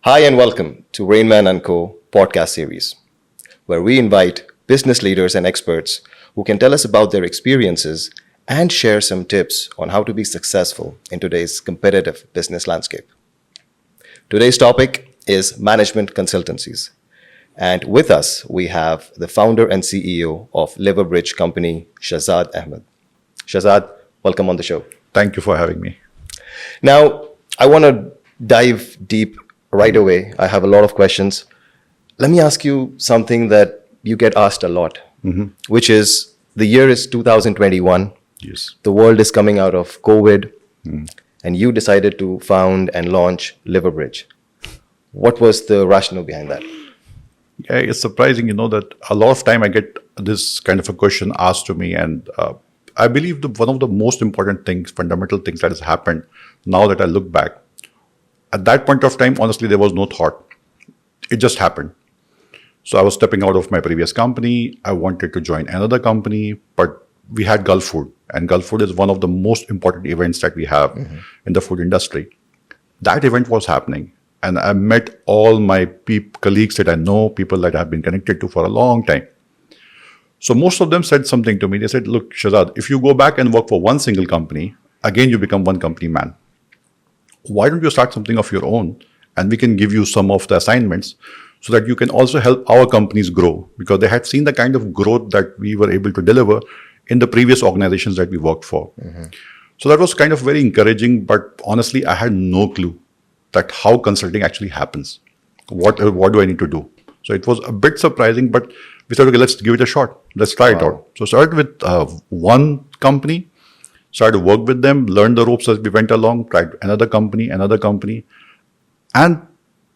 Hi and welcome to RainMan&Co podcast series, where we invite business leaders and experts who can tell us about their experiences and share some tips on how to be successful in today's competitive business landscape. Today's topic is management consultancies. And with us, we have the founder and CEO of Libridge company, Shazad Ahmed. Shazad, welcome on the show. Thank you for having me. Now, I want to dive deep right away. I have a lot of questions. Let me ask you something that you get asked a lot, which is the year is 2021. Yes. The world is coming out of COVID, and you decided to found and launch Libridge. What was the rationale behind that? Yeah, it's surprising, that a lot of time I get this kind of a question asked to me. And I believe one of the most important things, fundamental things that has happened now that I look back, at that point of time, honestly, there was no thought. It just happened. So I was stepping out of my previous company. I wanted to join another company, but we had Gulf Food. And Gulf Food is one of the most important events that we have in the food industry. That event was happening. And I met all my colleagues that I know, people that I've been connected to for a long time. So most of them said something to me. They said, look, Shazad, if you go back and work for one single company, again, you become one company man. Why don't you start something of your own? And we can give you some of the assignments so that you can also help our companies grow, because they had seen the kind of growth that we were able to deliver in the previous organizations that we worked for. So that was kind of very encouraging, but honestly, I had no clue that how consulting actually happens. What do I need to do? So it was a bit surprising, but we said, okay, let's give it a shot. Let's try it out. So started with one company, started to work with them, learned the ropes as we went along, tried another company, and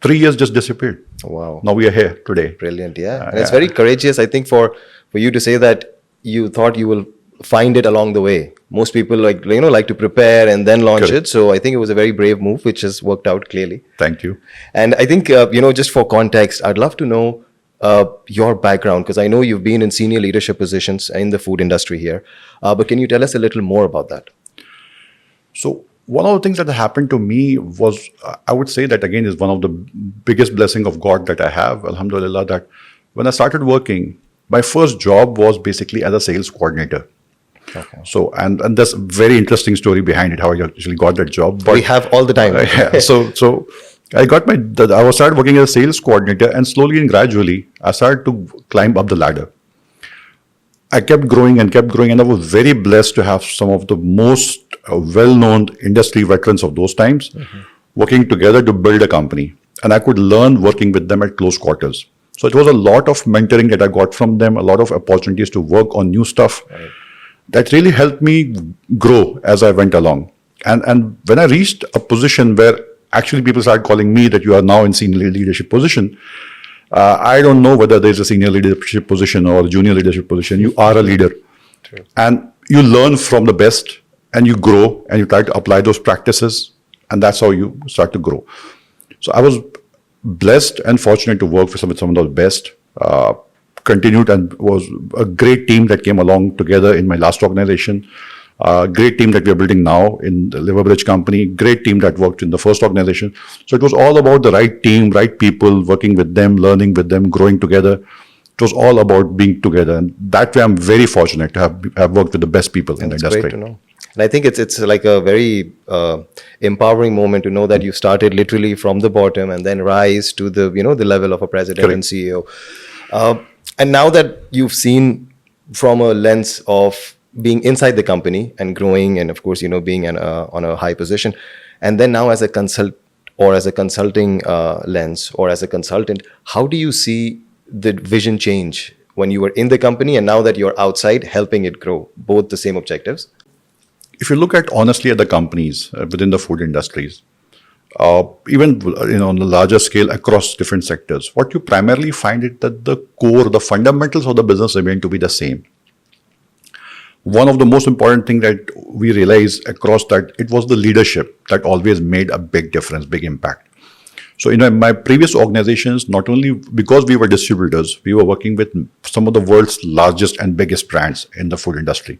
3 years just disappeared. Wow. Now we are here today. Brilliant, yeah. And it's very courageous, I think, for you to say that you thought you will find it along the way. Most people like to prepare and then launch it. So I think it was a very brave move, which has worked out clearly. Thank you. And I think, just for context, I'd love to know your background, because I know you've been in senior leadership positions in the food industry here. But can you tell us a little more about that? So one of the things that happened to me was, I would say that again is one of the biggest blessing of God that I have, alhamdulillah, that when I started working, my first job was basically as a sales coordinator. Okay. So, and there's a very interesting story behind it, how I actually got that job. But we have all the time. So I got I started working as a sales coordinator, and slowly and gradually, I started to climb up the ladder. I kept growing, and I was very blessed to have some of the most well-known industry veterans of those times working together to build a company. And I could learn working with them at close quarters. So it was a lot of mentoring that I got from them, a lot of opportunities to work on new stuff. Right. That really helped me grow as I went along. And when I reached a position where actually people started calling me that you are now in senior leadership position, I don't know whether there's a senior leadership position or a junior leadership position. You are a leader. True. And you learn from the best, and you grow, and you try to apply those practices, and that's how you start to grow. So I was blessed and fortunate to work with some of the best. Continued, and was a great team that came along together in my last organization. Great team that we are building now in the Libridge company. Great team that worked in the first organization. So it was all about the right team, right people, working with them, learning with them, growing together. It was all about being together, and that way I'm very fortunate to have worked with the best people in the industry. Great to know. And I think it's like a very empowering moment to know that you started literally from the bottom and then rise to the the level of a president and CEO. And now that you've seen from a lens of being inside the company and growing, and of course, being on a high position, and then now as a consulting lens or as a consultant, how do you see the vision change when you were in the company and now that you're outside helping it grow, both the same objectives? If you look at honestly at the companies within the food industries, even on the larger scale across different sectors, what you primarily find is that the core, the fundamentals of the business remain to be the same. One of the most important things that we realized across that, it was the leadership that always made a big difference, big impact. So in my previous organizations, not only because we were distributors, we were working with some of the world's largest and biggest brands in the food industry.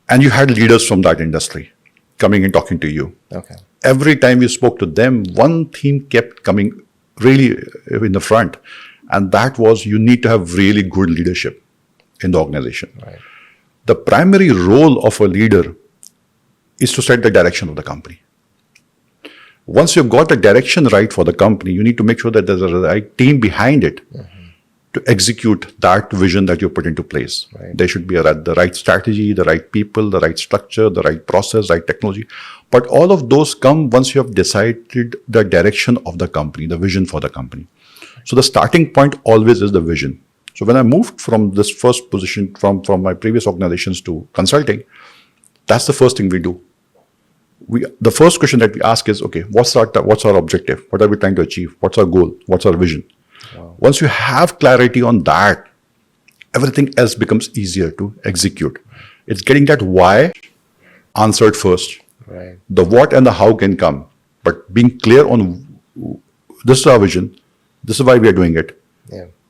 And you had leaders from that industry coming and talking to you. Okay. every time we spoke to them, one theme kept coming really in the front. And that was, you need to have really good leadership in the organization. Right. The primary role of a leader is to set the direction of the company. Once you've got the direction right for the company, you need to make sure that there's a right team behind it to execute that vision that you put into place. Right. There should be the right strategy, the right people, the right structure, the right process, right technology. But all of those come once you have decided the direction of the company, the vision for the company. So the starting point always is the vision. So when I moved from this first position from my previous organizations to consulting, that's the first thing we do. The first question that we ask is, okay, what's our objective? What are we trying to achieve? What's our goal? What's our vision? Wow. Once you have clarity on that, everything else becomes easier to execute. It's getting that why answered first. Right. The what and the how can come, but being clear on this is our vision, this is why we are doing it,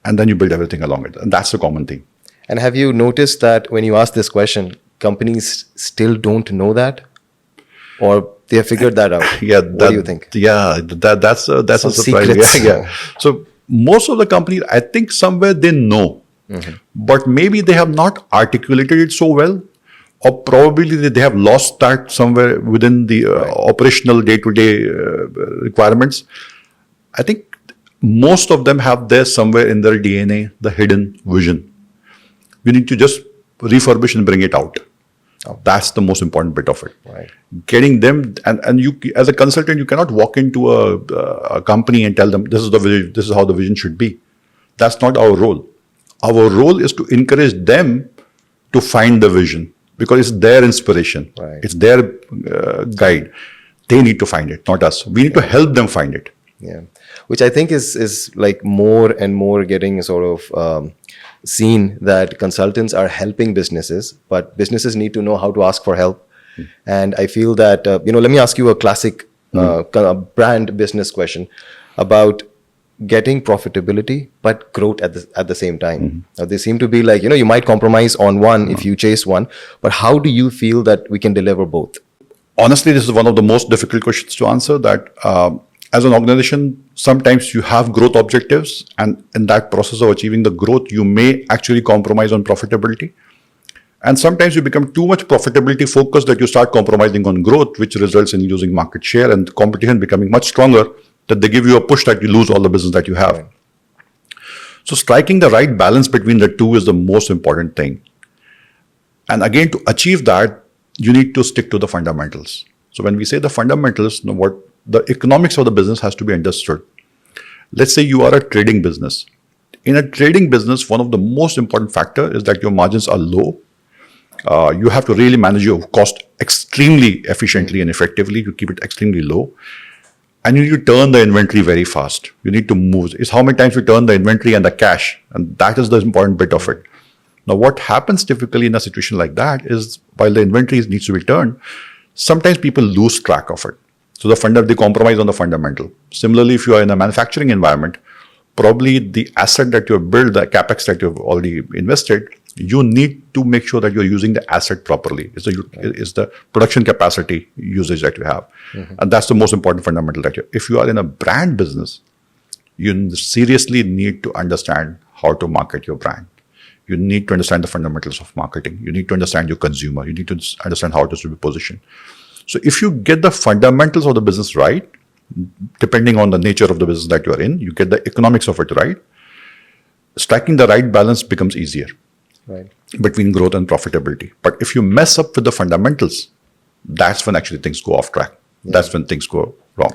and then you build everything along it, and that's the common thing. And have you noticed that when you ask this question, companies still don't know that, or they have figured that out? What do you think? Yeah, that's a surprise. Secrets. Yeah. So most of the companies, I think somewhere they know, but maybe they have not articulated it so well, or probably they have lost that somewhere within the operational day-to-day requirements. I think most of them have there somewhere in their DNA the hidden vision. We need to just refurbish and bring it out. That's the most important bit of it. Right. Getting them, and you as a consultant, you cannot walk into a company and tell them this is the vision, this is how the vision should be. That's not our role. Our role is to encourage them to find the vision, because it's their inspiration. Right. It's their guide. They need to find it, not us. We need to help them find it. Yeah, which I think is like more and more getting sort of seen, that consultants are helping businesses, but businesses need to know how to ask for help. And I feel that, let me ask you a classic brand business question about getting profitability but growth at the same time. Now, they seem to be like, you might compromise on one if you chase one, but how do you feel that we can deliver both? Honestly, this is one of the most difficult questions to answer, that as an organization, sometimes you have growth objectives, and in that process of achieving the growth, you may actually compromise on profitability. And sometimes you become too much profitability focused that you start compromising on growth, which results in losing market share and competition becoming much stronger, that they give you a push that you lose all the business that you have. Right. So striking the right balance between the two is the most important thing. And again, to achieve that, you need to stick to the fundamentals. So when we say the fundamentals, what the economics of the business has to be understood. Let's say you are a trading business. In a trading business, one of the most important factors is that your margins are low. You have to really manage your cost extremely efficiently and effectively to keep it extremely low. And you need to turn the inventory very fast. You need to move. It's how many times you turn the inventory and the cash. And that is the important bit of it. Now, what happens typically in a situation like that is, while the inventory needs to be turned, sometimes people lose track of it. So they compromise on the fundamental. Similarly, if you are in a manufacturing environment, probably the asset that you have built, the capex that you've already invested, you need to make sure that you're using the asset properly. It's the production capacity usage that you have. And that's the most important fundamental if you are in a brand business, you seriously need to understand how to market your brand. You need to understand the fundamentals of marketing. You need to understand your consumer. You need to understand how it is to be positioned. So if you get the fundamentals of the business right, depending on the nature of the business that you are in, you get the economics of it right, striking the right balance becomes easier between growth and profitability. But if you mess up with the fundamentals, that's when actually things go off track. That's when things go wrong.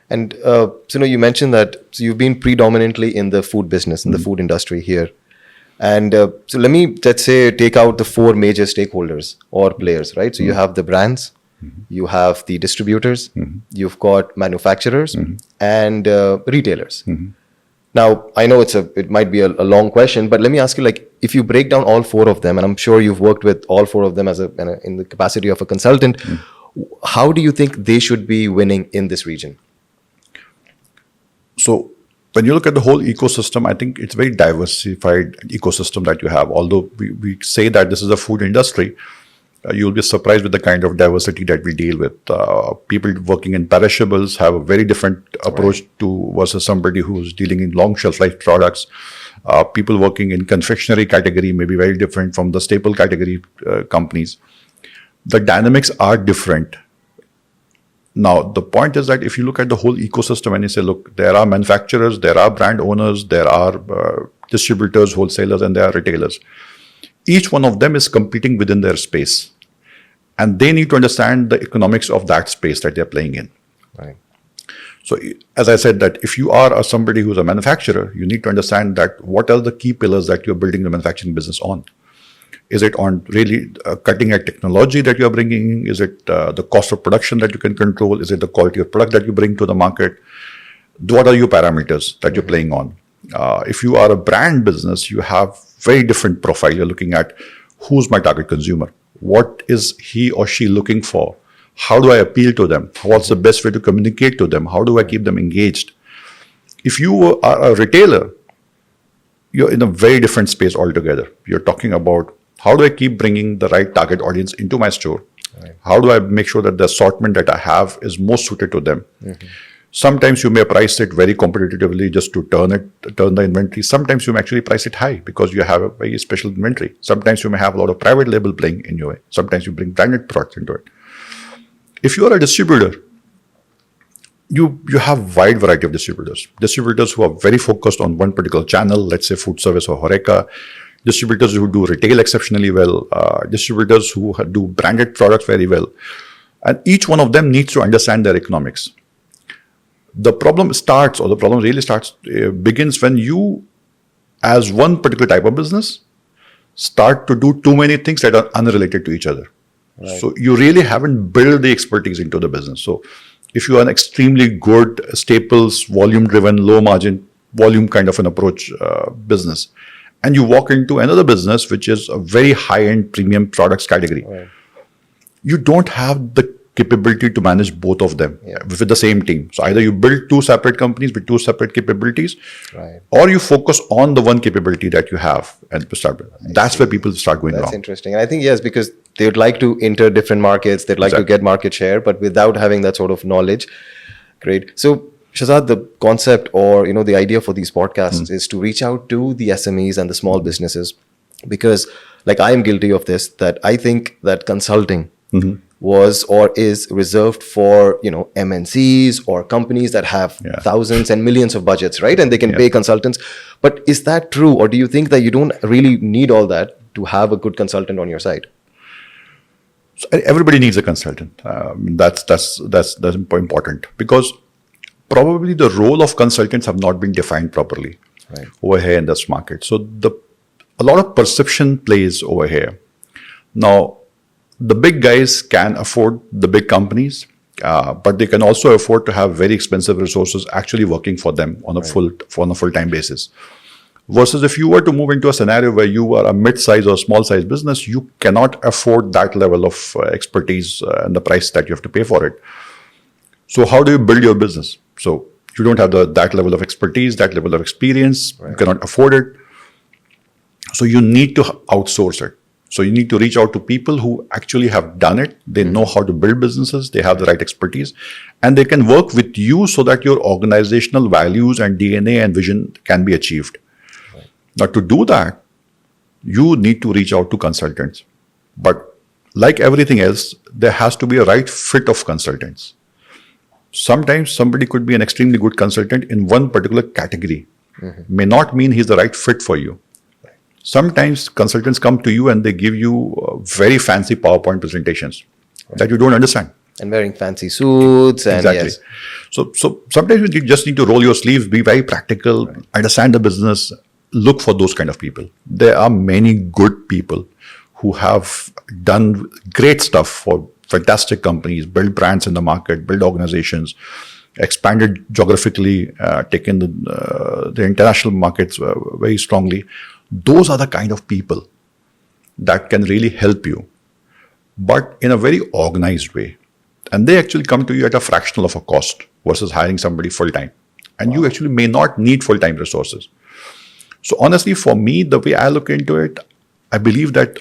And you mentioned that you've been predominantly in the food business, in the food industry here. And so let's say, take out the four major stakeholders or players, right? So you have the brands, you have the distributors, you've got manufacturers and retailers. Now, I know it might be a long question, but let me ask you, like, if you break down all four of them, and I'm sure you've worked with all four of them in the capacity of a consultant, how do you think they should be winning in this region? So when you look at the whole ecosystem, I think it's a very diversified ecosystem that you have. Although we say that this is a food industry, You'll be surprised with the kind of diversity that we deal with. People working in perishables have a very different approach to versus somebody who's dealing in long shelf life products. People working in confectionery category may be very different from the staple category companies. The dynamics are different. Now, the point is that if you look at the whole ecosystem and you say, look, there are manufacturers, there are brand owners, there are distributors, wholesalers, and there are retailers. Each one of them is competing within their space. And they need to understand the economics of that space that they're playing in. Right. So, as I said, that if you are somebody who's a manufacturer, you need to understand that what are the key pillars that you're building the manufacturing business on. Is it on really cutting edge technology that you're bringing in? Is it the cost of production that you can control? Is it the quality of product that you bring to the market? What are your parameters that you're playing on? If you are a brand business, you have very different profile. You're looking at who's my target consumer? What is he or she looking for? How do I appeal to them? What's the best way to communicate to them? How do I keep them engaged? If you are a retailer, you're in a very different space altogether. You're talking about how do I keep bringing the right target audience into my store? Right. How do I make sure that the assortment that I have is most suited to them? Mm-hmm. Sometimes you may price it very competitively just to turn the inventory. Sometimes you may actually price it high because you have a very special inventory. Sometimes you may have a lot of private label playing in your way. Sometimes you bring branded products into it. If you are a distributor, you have wide variety of distributors. Distributors who are very focused on one particular channel, let's say food service or HoReCa. Distributors who do retail exceptionally well. Distributors who do branded products very well. And each one of them needs to understand their economics. The problem begins when you, as one particular type of business, start to do too many things that are unrelated to each other. Right. So you really haven't built the expertise into the business. So if you are an extremely good staples, volume-driven, low-margin, volume kind of an approach business, and you walk into another business which is a very high-end premium products category, right, you don't have the capability to manage both of them with the same team. So either you build two separate companies with two separate capabilities, right, or you focus on the one capability that you have and start. That's where people start going wrong. That's interesting. And I think, yes, because they would like to enter different markets, they'd like to get market share, but without having that sort of knowledge. Great. So Shazad, the concept or, the idea for these podcasts is to reach out to the SMEs and the small businesses, because like I am guilty of this, that I think that consulting was or is reserved for, MNCs or companies that have thousands and millions of budgets, right? And they can pay consultants. But is that true? Or do you think that you don't really need all that to have a good consultant on your side? So everybody needs a consultant. That's important, because probably the role of consultants have not been defined properly over here in this market. So a lot of perception plays over here. Now, the big guys can afford the big companies, but they can also afford to have very expensive resources actually working for them on a full-time basis. Versus if you were to move into a scenario where you are a mid-size or small-size business, you cannot afford that level of expertise and the price that you have to pay for it. So how do you build your business? So you don't have that level of expertise, that level of experience, you cannot afford it. So you need to outsource it. So you need to reach out to people who actually have done it. They know how to build businesses. They have the right expertise, and they can work with you so that your organizational values and DNA and vision can be achieved. Right. Now, to do that, you need to reach out to consultants. But like everything else, there has to be a right fit of consultants. Sometimes somebody could be an extremely good consultant in one particular category. May not mean he's the right fit for you. Sometimes consultants come to you and they give you very fancy PowerPoint presentations that you don't understand. And wearing fancy suits. And exactly. Yes. So sometimes you just need to roll your sleeves, be very practical, understand the business, look for those kind of people. There are many good people who have done great stuff for fantastic companies, build brands in the market, build organizations, expanded geographically, taken the international markets very strongly. Those are the kind of people that can really help you, but in a very organized way. And they actually come to you at a fractional of a cost versus hiring somebody full-time. And you actually may not need full-time resources. So honestly, for me, the way I look into it, I believe that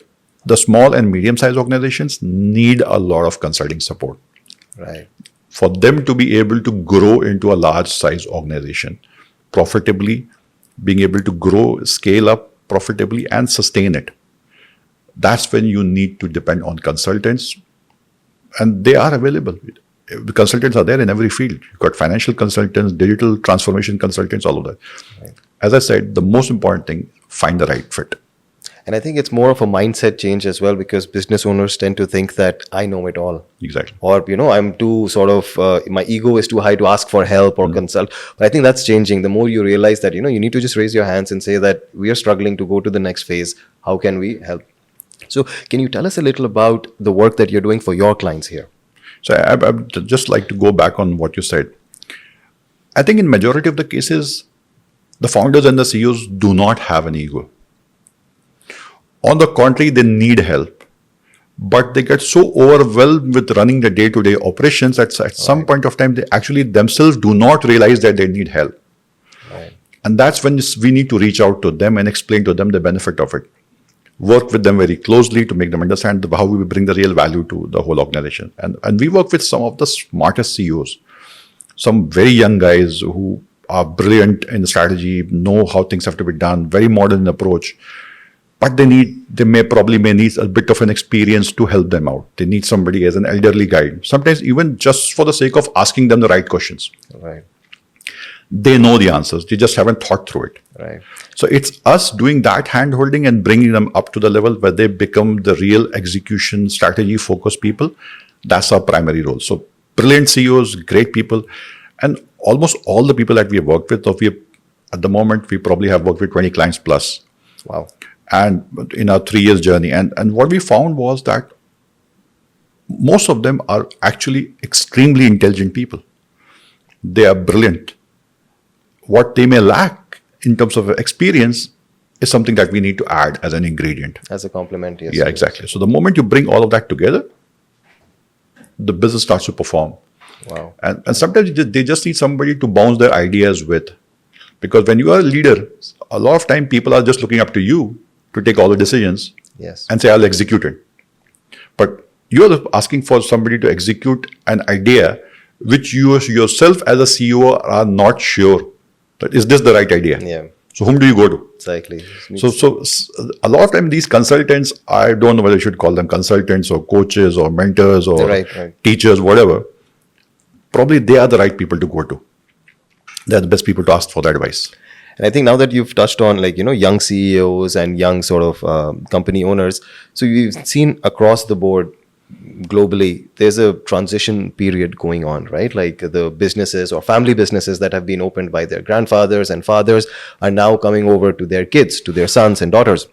the small and medium-sized organizations need a lot of consulting support Right. for them to be able to grow into a large-size organization profitably, being able to grow, scale up profitably, and sustain it. That's when you need to depend on consultants, and they are available. The consultants are there in every field. You've got financial consultants, digital transformation consultants, all of that. Right. As I said, the most important thing, find the right fit. And I think it's more of a mindset change as well, because business owners tend to think that I know it all. Exactly. Or, I'm too sort of, my ego is too high to ask for help or consult. But I think that's changing. The more you realize that, you need to just raise your hands and say that we are struggling to go to the next phase. How can we help? So can you tell us a little about the work that you're doing for your clients here? So I'd just like to go back on what you said. I think in majority of the cases, the founders and the CEOs do not have an ego. On the contrary, they need help. But they get so overwhelmed with running the day-to-day operations that at some point of time, they actually themselves do not realize that they need help. Right. And that's when we need to reach out to them and explain to them the benefit of it. Work with them very closely to make them understand how we bring the real value to the whole organization. And we work with some of the smartest CEOs, some very young guys who are brilliant in strategy, know how things have to be done, very modern approach. But they may need a bit of an experience to help them out. They need somebody as an elderly guide, sometimes even just for the sake of asking them the right questions. Right. They know the answers. They just haven't thought through it. Right. So it's us doing that hand-holding and bringing them up to the level where they become the real execution strategy-focused people. That's our primary role. So brilliant CEOs, great people, and almost all the people that we have worked with, at the moment, we probably have worked with 20 clients plus. Wow. And in our 3 years journey. And what we found was that most of them are actually extremely intelligent people. They are brilliant. What they may lack in terms of experience is something that we need to add as an ingredient. As a complement, yes. Yeah, exactly. So the moment you bring all of that together, the business starts to perform. Wow. And sometimes they just need somebody to bounce their ideas with. Because when you are a leader, a lot of time people are just looking up to you to take all the decisions. Yes. And say, I'll execute it. But you're asking for somebody to execute an idea which you yourself as a CEO are not sure that is this the right idea. Yeah. So whom do you go to? Exactly. So a lot of time these consultants, I don't know whether you should call them consultants or coaches or mentors or Right. teachers, whatever. Probably they are the right people to go to. They're the best people to ask for the advice. And I think now that you've touched on young CEOs and young sort of company owners, so you've seen across the board globally, there's a transition period going on, right? Like the businesses or family businesses that have been opened by their grandfathers and fathers are now coming over to their kids, to their sons and daughters.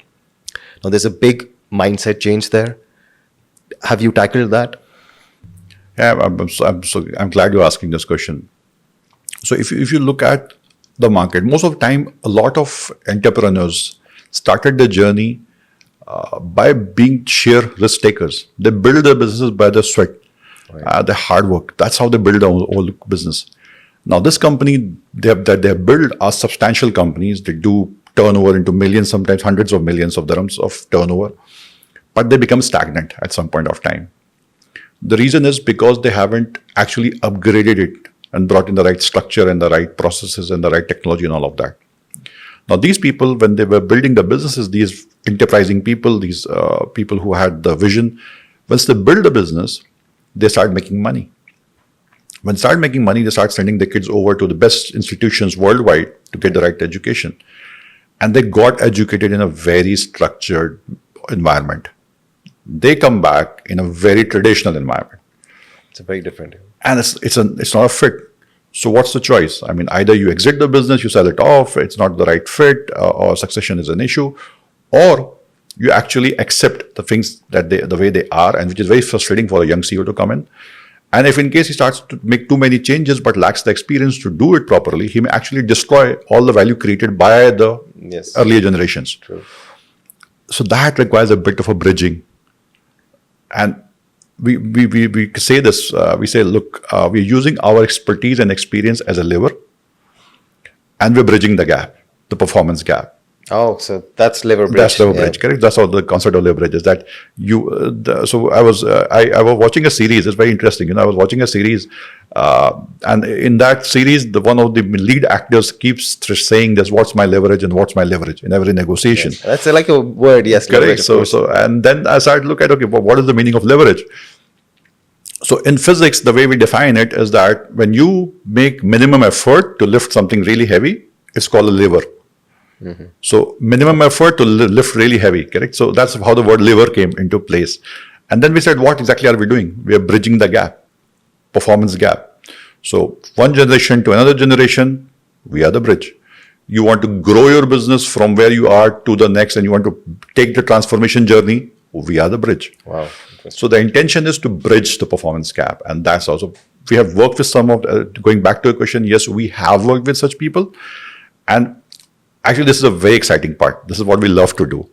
Now there's a big mindset change there. Have you tackled that? Yeah, I'm glad you're asking this question. So if you look at the market, most of the time, a lot of entrepreneurs started their journey by being sheer risk takers. They build their businesses by their sweat, their hard work. That's how they build their whole business. Now, this company that they have built are substantial companies. They do turnover into millions, sometimes hundreds of millions of dirhams of turnover, but they become stagnant at some point of time. The reason is because they haven't actually upgraded it and brought in the right structure and the right processes and the right technology and all of that. Now, these people, when they were building the businesses, these enterprising people, these people who had the vision, once they build a business, they start making money. When they start making money, they start sending their kids over to the best institutions worldwide to get the right education. And they got educated in a very structured environment. They come back in a very traditional environment. It's a very different. And it's not a fit. So what's the choice? I mean, either you exit the business, you sell it off, it's not the right fit, or succession is an issue, or you actually accept the things that the way they are, and which is very frustrating for a young CEO to come in. And if in case he starts to make too many changes but lacks the experience to do it properly, he may actually destroy all the value created by the earlier generations. True. So that requires a bit of a bridging. And we say this, we say, look, we're using our expertise and experience as a lever, and we're bridging the gap, the performance gap. Oh, so that's Liverbridge. That's leverage, correct? That's how the concept of leverage is. That you. So I was watching a series. It's very interesting. I was watching a series, and in that series, the one of the lead actors keeps saying this: "What's my leverage?" and "What's my leverage?" in every negotiation. Yes. That's like a word, yes. Correct. Leverage, of course. And then I started to look at, okay, well, what is the meaning of leverage? So in physics, the way we define it is that when you make minimum effort to lift something really heavy, it's called a lever. So minimum effort to lift really heavy, correct? So that's how the word lever came into place. And then we said, what exactly are we doing? We are bridging the gap, performance gap. So one generation to another generation, we are the bridge. You want to grow your business from where you are to the next, and you want to take the transformation journey, we are the bridge. Wow. So the intention is to bridge the performance gap. And that's also, we have worked with some of, going back to your question, yes, we have worked with such people. And actually, this is a very exciting part. This is what we love to do.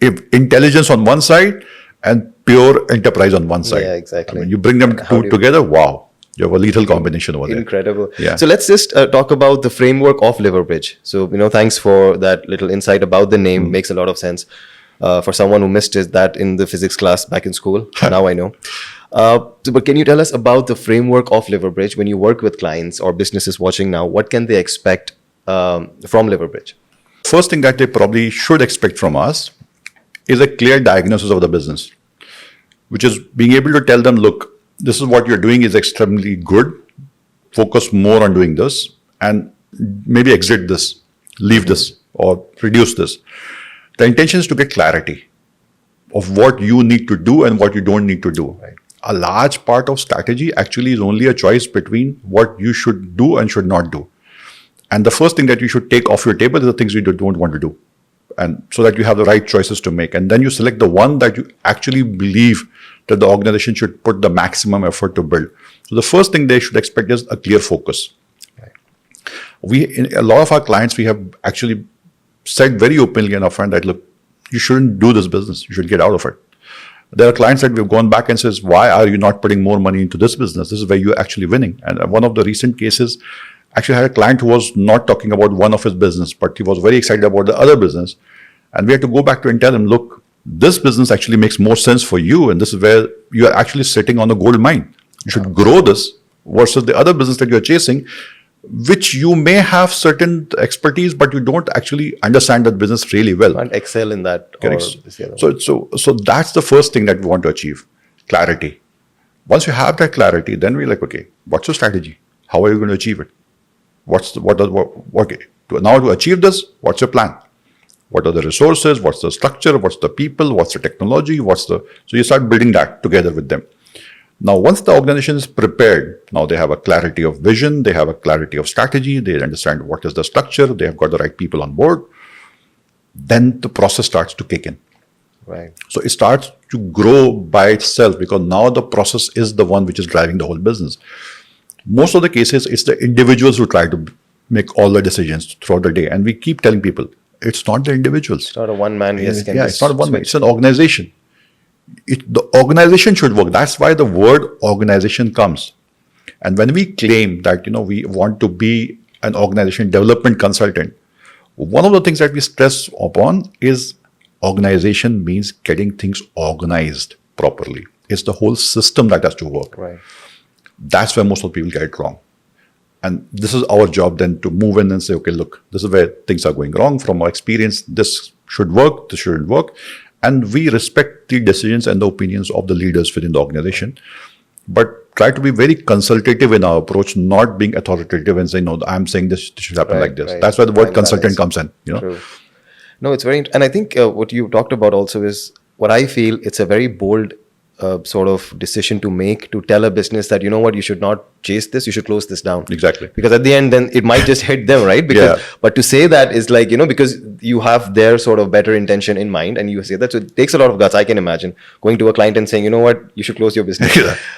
If intelligence on one side and pure enterprise on one side. Yeah, exactly. I mean, you bring them together, wow. You have a lethal combination over there. Incredible. Yeah. So let's just talk about the framework of Liverbridge. So, thanks for that little insight about the name. Makes a lot of sense. For someone who missed it, that in the physics class back in school. Now I know. But can you tell us about the framework of Liverbridge? When you work with clients or businesses watching now, what can they expect from Liverbridge? First thing that they probably should expect from us is a clear diagnosis of the business, which is being able to tell them, look, this is what you're doing is extremely good. Focus more on doing this and maybe exit this, leave this, or reduce this. The intention is to get clarity of what you need to do and what you don't need to do. Right. A large part of strategy actually is only a choice between what you should do and should not do. And the first thing that you should take off your table is the things you don't want to do. And so that you have the right choices to make. And then you select the one that you actually believe that the organization should put the maximum effort to build. So the first thing they should expect is a clear focus. Right. In a lot of our clients, we have actually said very openly and upfront that, look, you shouldn't do this business. You should get out of it. There are clients that we've gone back and says, why are you not putting more money into this business? This is where you're actually winning. And one of the recent cases actually had a client who was not talking about one of his business, but he was very excited about the other business. And we had to go back to and tell him, look, this business actually makes more sense for you. And this is where you are actually sitting on a gold mine. You should grow this versus the other business that you're chasing, which you may have certain expertise, but you don't actually understand that business really well. You can't excel in that. Correct. So that's the first thing that we want to achieve, clarity. Once you have that clarity, then we're like, okay, what's your strategy? How are you going to achieve it? Okay. Now to achieve this, what's your plan? What are the resources? What's the structure? What's the people? What's the technology? So you start building that together with them. Now, once the organization is prepared, now they have a clarity of vision, they have a clarity of strategy, they understand what is the structure, they have got the right people on board, then the process starts to kick in. Right. So it starts to grow by itself because now the process is the one which is driving the whole business. Most of the cases, it's the individuals who try to make all the decisions throughout the day. And we keep telling people, it's not the individuals. It's not a one-man. It's not a one-man. It's an organization. The organization should work. That's why the word organization comes. And when we claim that, we want to be an organization development consultant, one of the things that we stress upon is organization means getting things organized properly. It's the whole system that has to work. Right. That's where most of the people get it wrong. And this is our job then to move in and say, okay, look, this is where things are going wrong. From our experience, this should work, this shouldn't work. And we respect the decisions and the opinions of the leaders within the organization, but try to be very consultative in our approach, not being authoritative and saying, no, I'm saying this should happen like this. Right. That's where the word consultant comes in. True. No, it's very, and I think what you talked about also is what I feel it's a very bold sort of decision to make, to tell a business that, you should not chase this, you should close this down. Exactly. Because at the end, then it might just hit them, right? Because, but to say that is like, because you have their sort of better intention in mind and you say that. So it takes a lot of guts, I can imagine, going to a client and saying, you should close your business.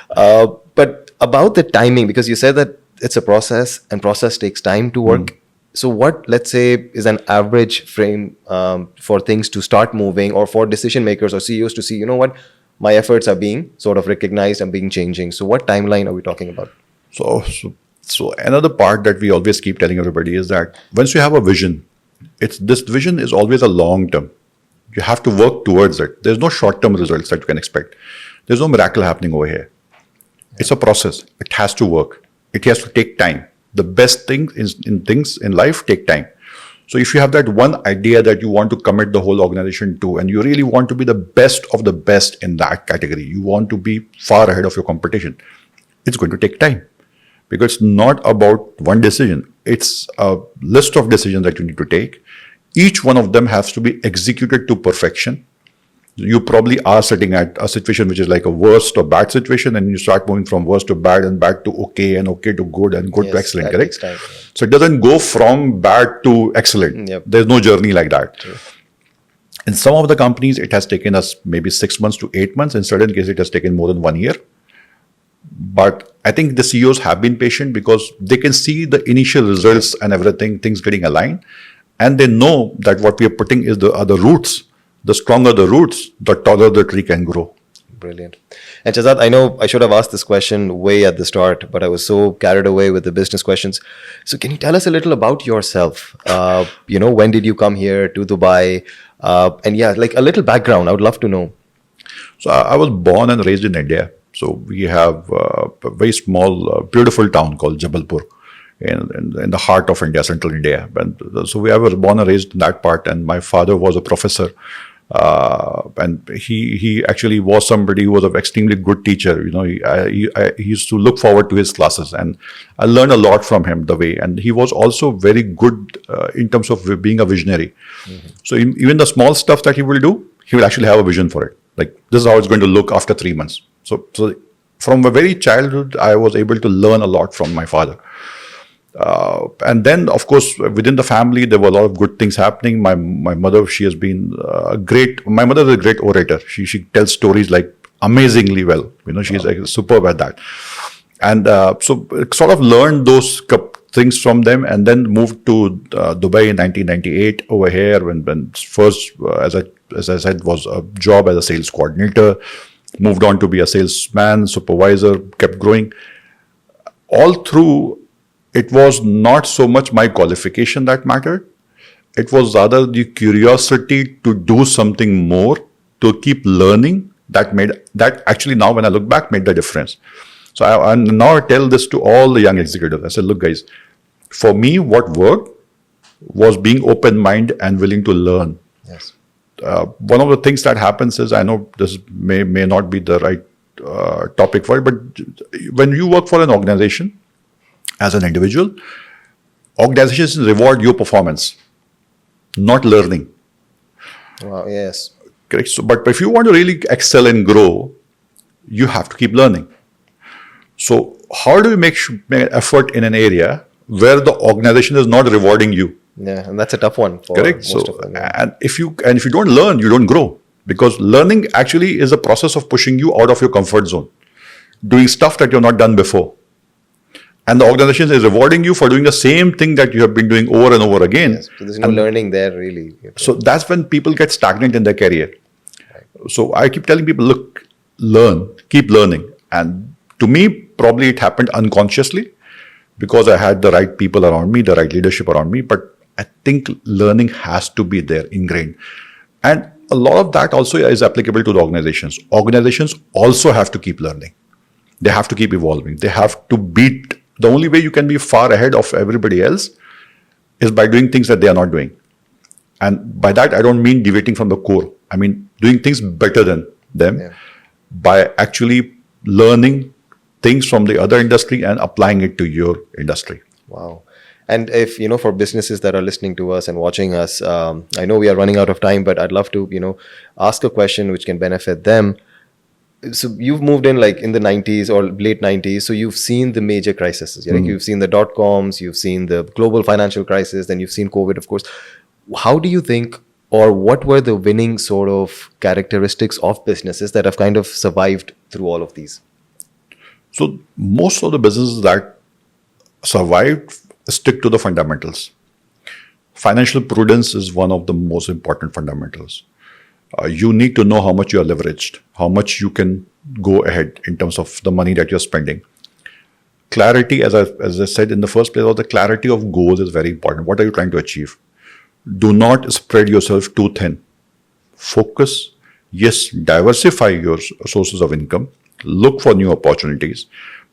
But about the timing, because you said that it's a process and process takes time to work. So what, let's say, is an average frame for things to start moving, or for decision makers or CEOs to see, my efforts are being sort of recognized and being changing. So what timeline are we talking about? So another part that we always keep telling everybody is that once you have a vision This vision is always a long term. You have to work towards it. There's no short term results that you can expect. There's no miracle happening over here. It's a process. It has to work. It has to take time. The best things in things in life take time. So if you have that one idea that you want to commit the whole organization to, and you really want to be the best of the best in that category, you want to be far ahead of your competition, it's going to take time. Because it's not about one decision. It's a list of decisions that you need to take. Each one of them has to be executed to perfection. You probably are sitting at a situation which is like a worst or bad situation, and you start moving from worst to bad and bad to okay and okay to good and good to excellent, correct? Time, So it doesn't go from bad to excellent. Yep. There's no journey like that. True. In some of the companies, it has taken us maybe 6 months to 8 months. In certain cases, it has taken more than 1 year. But I think the CEOs have been patient because they can see the initial results and everything, things getting aligned. And they know that what we are putting is the roots. The stronger the roots, the taller the tree can grow. Brilliant. And Shazad, I know I should have asked this question way at the start, but I was so carried away with the business questions. So can you tell us a little about yourself? When did you come here to Dubai? And yeah, like a little background. I would love to know. So I was born and raised in India. So we have a very small, beautiful town called Jabalpur in the heart of India, central India. And so I was born and raised in that part. And my father was a professor. And he actually was somebody who was an extremely good teacher. He used to look forward to his classes, and I learned a lot from him the way. And he was also very good in terms of being a visionary. Mm-hmm. So even the small stuff that he will do, he will actually have a vision for it. Like, this is how it's going to look after 3 months. So from a very childhood, I was able to learn a lot from my father. And then, of course, within the family, there were a lot of good things happening. My mother, she has been my mother is a great orator. She tells stories like amazingly well. She's like superb at that. And so sort of learned those things from them, and then moved to Dubai in 1998 over here when first, as I said, was a job as a sales coordinator, moved on to be a salesman, supervisor, kept growing. All through, it was not so much my qualification that mattered. It was rather the curiosity to do something more, to keep learning, that actually now when I look back made the difference. So now I tell this to all the young executives. I said, look guys, for me what worked was being open-minded and willing to learn. Yes. One of the things that happens is, I know this may not be the right topic for it, but when you work for an organization, as an individual, organizations reward your performance, not learning. Wow, yes. Correct. So, but if you want to really excel and grow, you have to keep learning. So how do you make effort in an area where the organization is not rewarding you? Yeah, and that's a tough one for correct. Most of them. Yeah. And if you don't learn, you don't grow, because learning actually is a process of pushing you out of your comfort zone, doing stuff that you've not done before. And the organization is rewarding you for doing the same thing that you have been doing over and over again. Yes, so there's no learning there, really. So that's when people get stagnant in their career. Right. So I keep telling people, look, learn, keep learning. And to me, probably it happened unconsciously because I had the right people around me, the right leadership around me. But I think learning has to be there, ingrained. And a lot of that also is applicable to the organizations. Organizations also have to keep learning. They have to keep evolving. They have to beat. The only way you can be far ahead of everybody else is by doing things that they are not doing. And by that, I don't mean deviating from the core. I mean doing things better than them by actually learning things from the other industry and applying it to your industry. Wow. And if, for businesses that are listening to us and watching us, I know we are running out of time, but I'd love to, ask a question which can benefit them. So you've moved in like in the 90s or late 90s. So you've seen the major crises. Like you've seen the dot-coms, you've seen the global financial crisis, then you've seen COVID, of course. How do you think, or what were the winning sort of characteristics of businesses that have kind of survived through all of these? So most of the businesses that survived stick to the fundamentals. Financial prudence is one of the most important fundamentals. You need to know how much you are leveraged, how much you can go ahead in terms of the money that you're spending. Clarity, as I said in the first place, the clarity of goals is very important. What are you trying to achieve? Do not spread yourself too thin. Focus, yes, diversify your sources of income, look for new opportunities,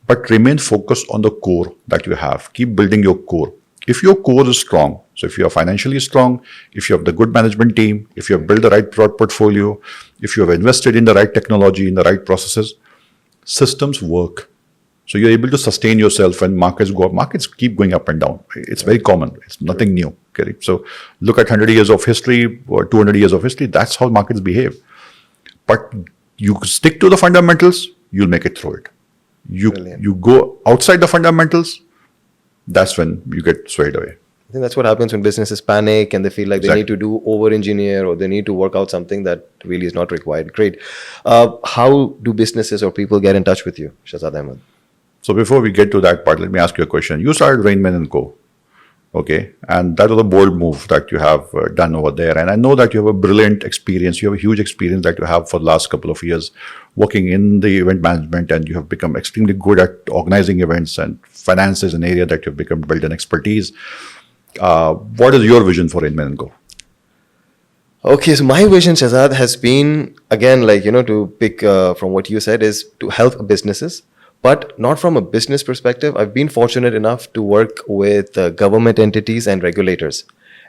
but remain focused on the core that you have. Keep building your core. If your core is strong, so if you are financially strong, if you have the good management team, if you have built the right product portfolio, if you have invested in the right technology, in the right processes, systems work. So you're able to sustain yourself when markets go up. Markets keep going up and down. It's very common. It's nothing new. Okay? So look at 100 years of history or 200 years of history. That's how markets behave. But you stick to the fundamentals, you'll make it through it. You go outside the fundamentals, that's when you get swayed away. I think that's what happens when businesses panic and they feel like they need to do over-engineer or they need to work out something that really is not required. Great. How do businesses or people get in touch with you, Shazad Ahmed? So before we get to that part, let me ask you a question. You started RainMan&Co. Okay. And that was a bold move that you have done over there. And I know that you have a brilliant experience. You have a huge experience that you have for the last couple of years working in the event management, and you have become extremely good at organizing events, and finance is an area that you've built an expertise. What is your vision for RainMan&Co? Okay, so my vision, Shazad, has been, again, to pick from what you said, is to help businesses, but not from a business perspective. I've been fortunate enough to work with government entities and regulators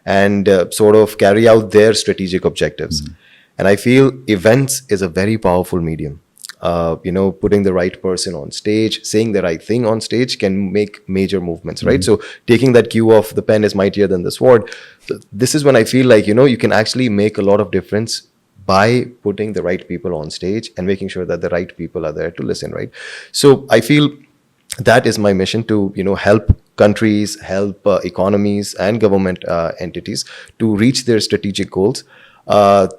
and sort of carry out their strategic objectives. Mm-hmm. And I feel events is a very powerful medium. Putting the right person on stage, saying the right thing on stage can make major movements, right? Mm-hmm. So taking that cue of the pen is mightier than the sword. This is when I feel like, you can actually make a lot of difference by putting the right people on stage and making sure that the right people are there to listen, right? So I feel that is my mission, to, help countries, help economies and government entities to reach their strategic goals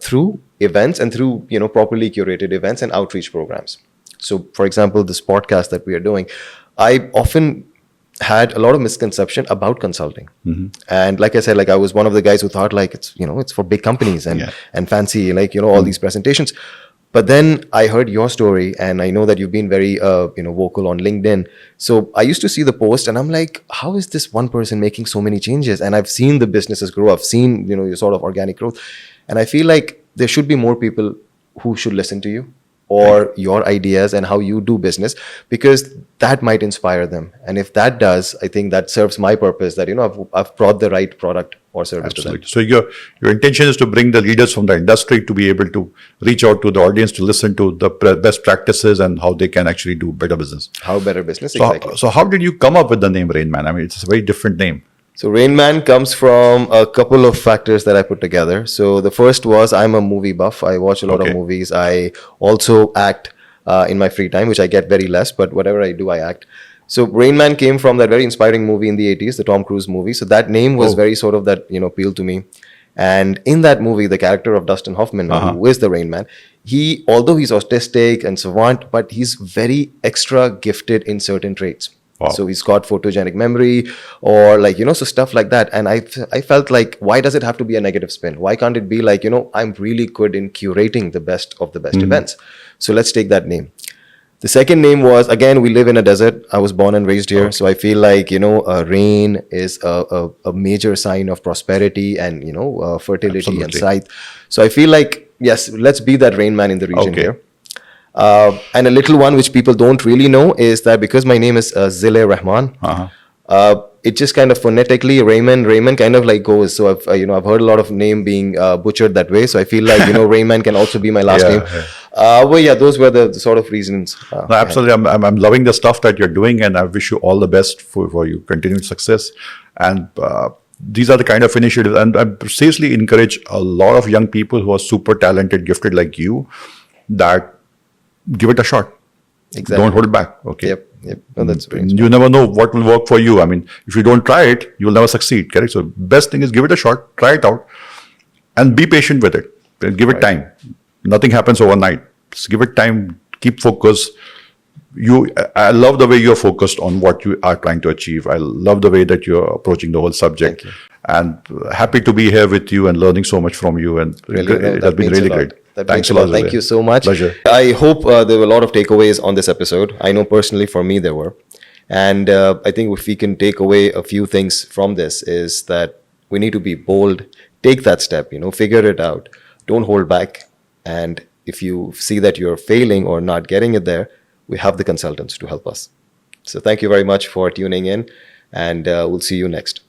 through events and through, properly curated events and outreach programs. So, for example, this podcast that we are doing, I often had a lot of misconception about consulting. Mm-hmm. And like I said, I was one of the guys who thought it's for big companies and fancy, all these presentations. But then I heard your story, and I know that you've been very, vocal on LinkedIn. So I used to see the post and I'm like, how is this one person making so many changes? And I've seen the businesses grow. I've seen, your sort of organic growth. And I feel like there should be more people who should listen to you or your ideas and how you do business, because that might inspire them. And if that does, I think that serves my purpose, that, I've brought the right product or service to them. So your intention is to bring the leaders from the industry to be able to reach out to the audience, to listen to the best practices and how they can actually do better business. How better business, exactly. So how did you come up with the name RainMan? I mean, it's a very different name. So RainMan comes from a couple of factors that I put together. So the first was, I'm a movie buff. I watch a lot of movies. I also act in my free time, which I get very less, but whatever I do, I act. So RainMan came from that very inspiring movie in the 80s, the Tom Cruise movie. So that name was very sort of that, appealed to me. And in that movie, the character of Dustin Hoffman, who is the Rain Man, although he's autistic and savant, but he's very extra gifted in certain traits. Wow. So he's got photogenic memory or so stuff like that. And I felt like, why does it have to be a negative spin? Why can't it be like, I'm really good in curating the best of the best events. So let's take that name. The second name was, again, we live in a desert. I was born and raised here. So I feel like, rain is a major sign of prosperity and, fertility. Absolutely. And sight. So I feel like, yes, let's be that rain man in the region here. And a little one which people don't really know is that because my name is Zile Rahman, it just kind of phonetically Raymond kind of goes. So I've heard a lot of name being butchered that way. So I feel like Rainman can also be my last name. Yeah. Those were the sort of reasons. No, absolutely, I'm loving the stuff that you're doing, and I wish you all the best for your continued success. And these are the kind of initiatives, and I seriously encourage a lot of young people who are super talented, gifted like you, that give it a shot. Exactly. Don't hold back. Okay. Yep. No, that's very inspiring. You never know what will work for you. I mean, if you don't try it, you'll never succeed. Correct. So best thing is give it a shot, try it out, and be patient with it. Give it time. Nothing happens overnight. Just give it time. Keep focus. I love the way you're focused on what you are trying to achieve. I love the way that you're approaching the whole subject. And happy to be here with you and learning so much from you. And it has been really great. Thanks a lot. Thank you so much. Pleasure. I hope there were a lot of takeaways on this episode. I know personally for me there were. And I think if we can take away a few things from this is that we need to be bold, take that step, figure it out. Don't hold back. And if you see that you're failing or not getting it there, we have the consultants to help us. So thank you very much for tuning in, and we'll see you next.